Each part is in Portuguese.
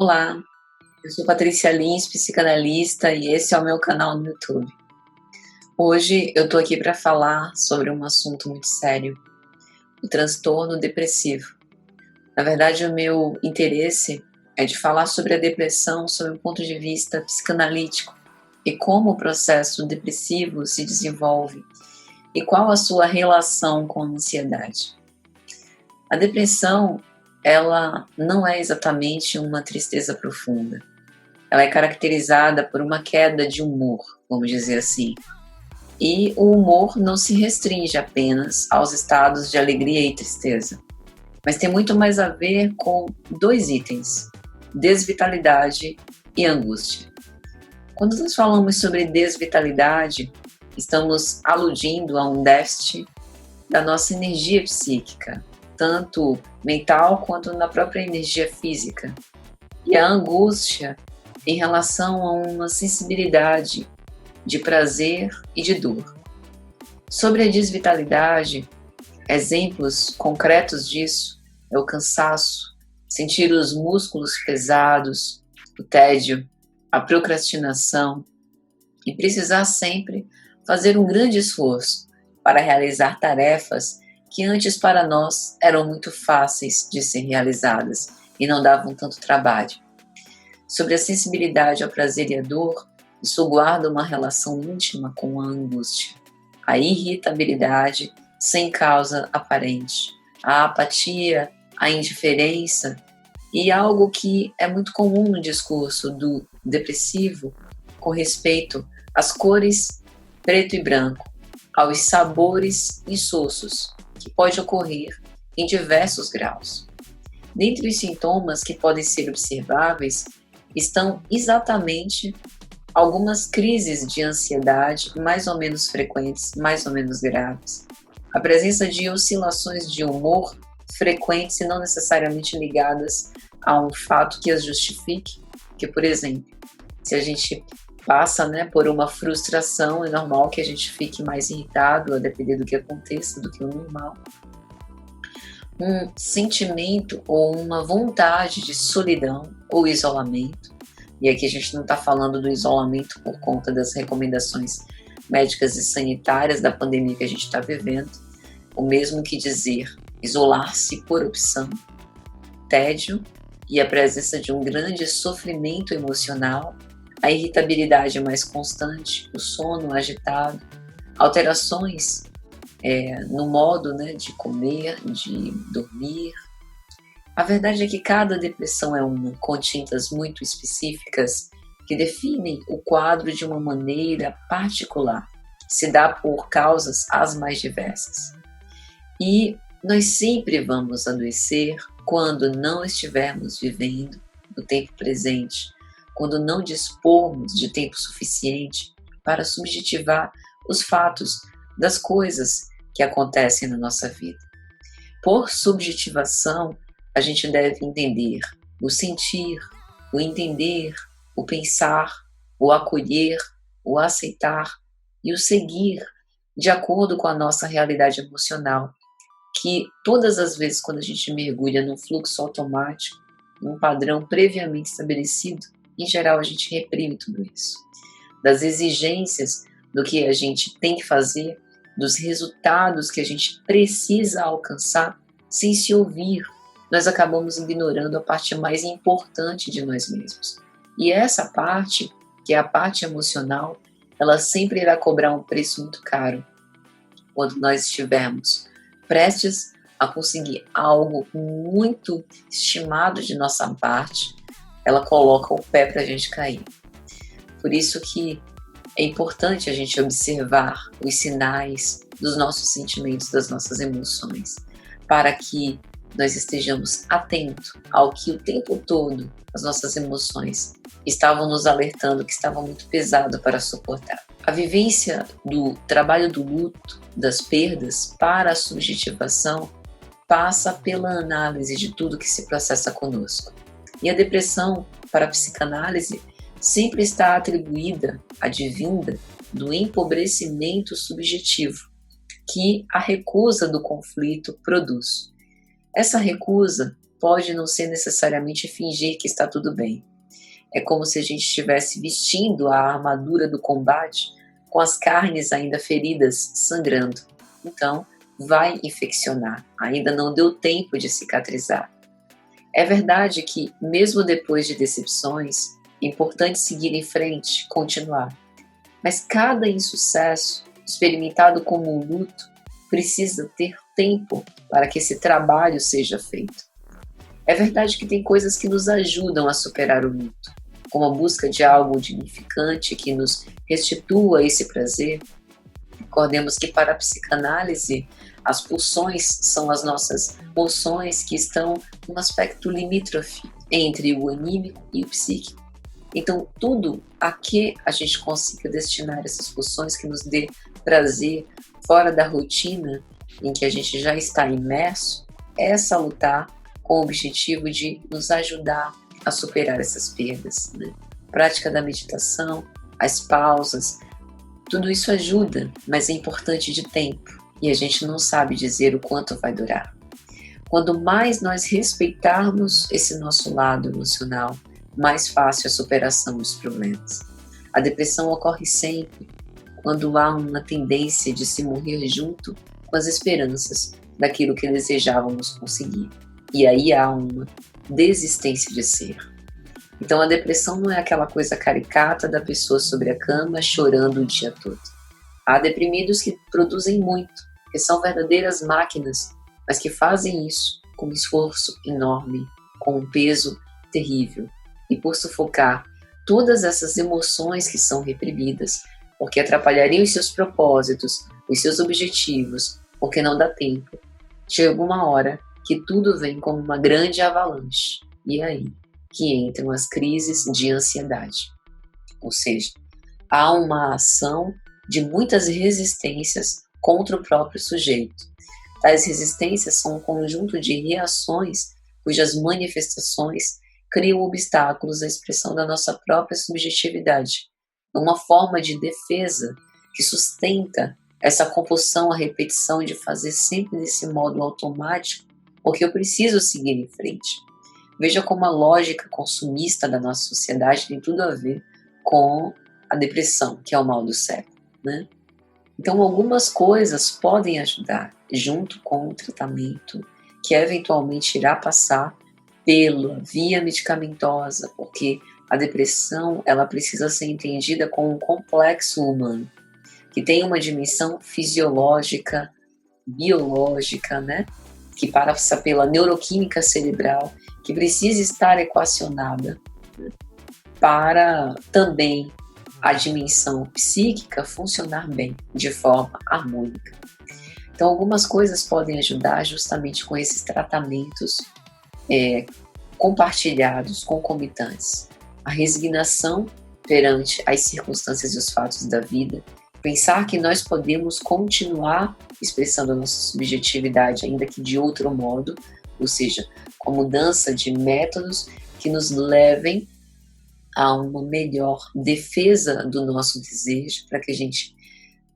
Olá, eu sou Patrícia Lins, psicanalista, e esse é o meu canal no YouTube. Hoje eu tô aqui para falar sobre um assunto muito sério, o transtorno depressivo. Na verdade, o meu interesse é de falar sobre a depressão sob um ponto de vista psicanalítico e como o processo depressivo se desenvolve e qual a sua relação com a ansiedade. A depressão, ela não é exatamente uma tristeza profunda. Ela é caracterizada por uma queda de humor, vamos dizer assim. E o humor não se restringe apenas aos estados de alegria e tristeza, mas tem muito mais a ver com dois itens: desvitalidade e angústia. Quando nós falamos sobre desvitalidade, estamos aludindo a um déficit da nossa energia psíquica, tanto mental quanto na própria energia física. E a angústia em relação a uma sensibilidade de prazer e de dor. Sobre a desvitalidade, exemplos concretos disso é o cansaço, sentir os músculos pesados, o tédio, a procrastinação e precisar sempre fazer um grande esforço para realizar tarefas que antes para nós eram muito fáceis de ser realizadas e não davam tanto trabalho. Sobre a sensibilidade ao prazer e à dor, isso guarda uma relação íntima com a angústia, a irritabilidade sem causa aparente, a apatia, a indiferença e algo que é muito comum no discurso do depressivo com respeito às cores preto e branco, aos sabores insosso, que pode ocorrer em diversos graus. Dentre os sintomas que podem ser observáveis estão exatamente algumas crises de ansiedade mais ou menos frequentes, mais ou menos graves. A presença de oscilações de humor frequentes e não necessariamente ligadas a um fato que as justifique, que, por exemplo, se a gente passa por uma frustração, é normal que a gente fique mais irritado, a depender do que aconteça, do que o normal. Um sentimento ou uma vontade de solidão ou isolamento, e aqui a gente não está falando do isolamento por conta das recomendações médicas e sanitárias da pandemia que a gente está vivendo, o mesmo que dizer isolar-se por opção, tédio e a presença de um grande sofrimento emocional, a irritabilidade mais constante, o sono agitado, alterações no modo de comer, de dormir. A verdade é que cada depressão é uma, com tintas muito específicas que definem o quadro de uma maneira particular, se dá por causas as mais diversas. E nós sempre vamos adoecer quando não estivermos vivendo no tempo presente, quando não dispormos de tempo suficiente para subjetivar os fatos das coisas que acontecem na nossa vida. Por subjetivação, a gente deve entender o sentir, o entender, o pensar, o acolher, o aceitar e o seguir de acordo com a nossa realidade emocional, que todas as vezes quando a gente mergulha num fluxo automático, num padrão previamente estabelecido, em geral a gente reprime tudo isso. Das exigências do que a gente tem que fazer, dos resultados que a gente precisa alcançar, sem se ouvir, nós acabamos ignorando a parte mais importante de nós mesmos. E essa parte, que é a parte emocional, ela sempre irá cobrar um preço muito caro quando nós estivermos prestes a conseguir algo muito estimado de nossa parte, ela coloca o pé para a gente cair. Por isso que é importante a gente observar os sinais dos nossos sentimentos, das nossas emoções, para que nós estejamos atentos ao que o tempo todo as nossas emoções estavam nos alertando que estava muito pesado para suportar. A vivência do trabalho do luto, das perdas, para a subjetivação, passa pela análise de tudo que se processa conosco. E a depressão, para a psicanálise, sempre está atribuída, advinda, do empobrecimento subjetivo que a recusa do conflito produz. Essa recusa pode não ser necessariamente fingir que está tudo bem. É como se a gente estivesse vestindo a armadura do combate com as carnes ainda feridas, sangrando. Então, vai infeccionar, ainda não deu tempo de cicatrizar. É verdade que, mesmo depois de decepções, é importante seguir em frente, continuar. Mas cada insucesso, experimentado como um luto, precisa ter tempo para que esse trabalho seja feito. É verdade que tem coisas que nos ajudam a superar o luto, como a busca de algo dignificante que nos restitua esse prazer. Recordemos que para a psicanálise, as pulsões são as nossas pulsões que estão num aspecto limítrofe entre o anímico e o psíquico. Então, tudo a que a gente consiga destinar essas pulsões que nos dê prazer fora da rotina em que a gente já está imerso, é salutar com o objetivo de nos ajudar a superar essas perdas, né? Prática da meditação, as pausas, tudo isso ajuda, mas é importante de tempo e a gente não sabe dizer o quanto vai durar. Quanto mais nós respeitarmos esse nosso lado emocional, mais fácil a superação dos problemas. A depressão ocorre sempre quando há uma tendência de se morrer junto com as esperanças daquilo que desejávamos conseguir. E aí há uma desistência de ser. Então a depressão não é aquela coisa caricata da pessoa sobre a cama chorando o dia todo. Há deprimidos que produzem muito, que são verdadeiras máquinas, mas que fazem isso com um esforço enorme, com um peso terrível. E por sufocar todas essas emoções que são reprimidas, porque atrapalhariam os seus propósitos, os seus objetivos, porque não dá tempo, chega uma hora que tudo vem como uma grande avalanche. E é aí que entram as crises de ansiedade. Ou seja, há uma ação de muitas resistências contra o próprio sujeito. Tais resistências são um conjunto de reações cujas manifestações criam obstáculos à expressão da nossa própria subjetividade, uma forma de defesa que sustenta essa compulsão à repetição de fazer sempre desse modo automático, porque eu preciso seguir em frente. Veja como a lógica consumista da nossa sociedade tem tudo a ver com a depressão, que é o mal do século, né? Então, algumas coisas podem ajudar, junto com o tratamento, que eventualmente irá passar pela via medicamentosa, porque a depressão ela precisa ser entendida como um complexo humano, que tem uma dimensão fisiológica, biológica, né? Que passa pela neuroquímica cerebral, que precisa estar equacionada, né? Para também a dimensão psíquica funcionar bem, de forma harmônica. Então, algumas coisas podem ajudar justamente com esses tratamentos compartilhados, concomitantes. A resignação perante as circunstâncias e os fatos da vida, pensar que nós podemos continuar expressando a nossa subjetividade, ainda que de outro modo, ou seja, com a mudança de métodos que nos levem a uma melhor defesa do nosso desejo, para que a gente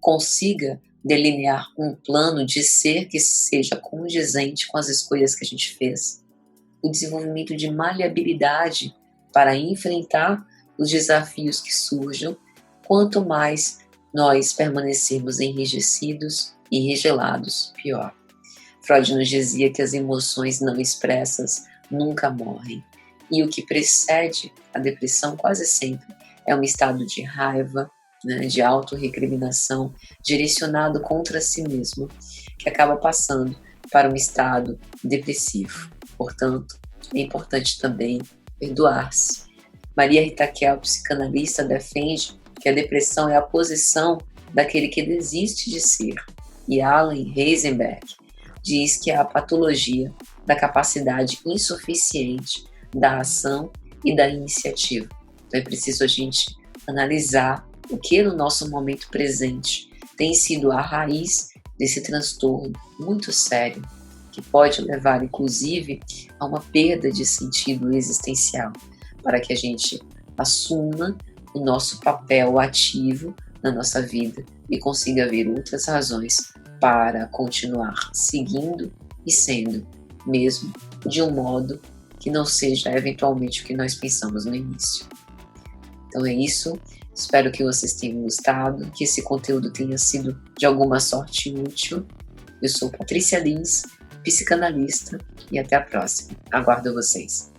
consiga delinear um plano de ser que seja condizente com as escolhas que a gente fez. O desenvolvimento de maleabilidade para enfrentar os desafios que surjam, quanto mais nós permanecermos enrijecidos e regelados, pior. Freud nos dizia que as emoções não expressas nunca morrem. E o que precede a depressão quase sempre é um estado de raiva, né, de autorrecriminação direcionado contra si mesmo, que acaba passando para um estado depressivo. Portanto, é importante também perdoar-se. Maria Rita Kell, psicanalista, defende que a depressão é a posição daquele que desiste de ser. E Allen Heisenberg diz que é a patologia da capacidade insuficiente da ação e da iniciativa. Então é preciso a gente analisar o que no nosso momento presente tem sido a raiz desse transtorno muito sério, que pode levar inclusive a uma perda de sentido existencial, para que a gente assuma o nosso papel ativo na nossa vida e consiga ver outras razões para continuar seguindo e sendo, mesmo de um modo que não seja eventualmente o que nós pensamos no início. Então é isso, espero que vocês tenham gostado, que esse conteúdo tenha sido de alguma sorte útil. Eu sou Patrícia Lins, psicanalista, e até a próxima. Aguardo vocês.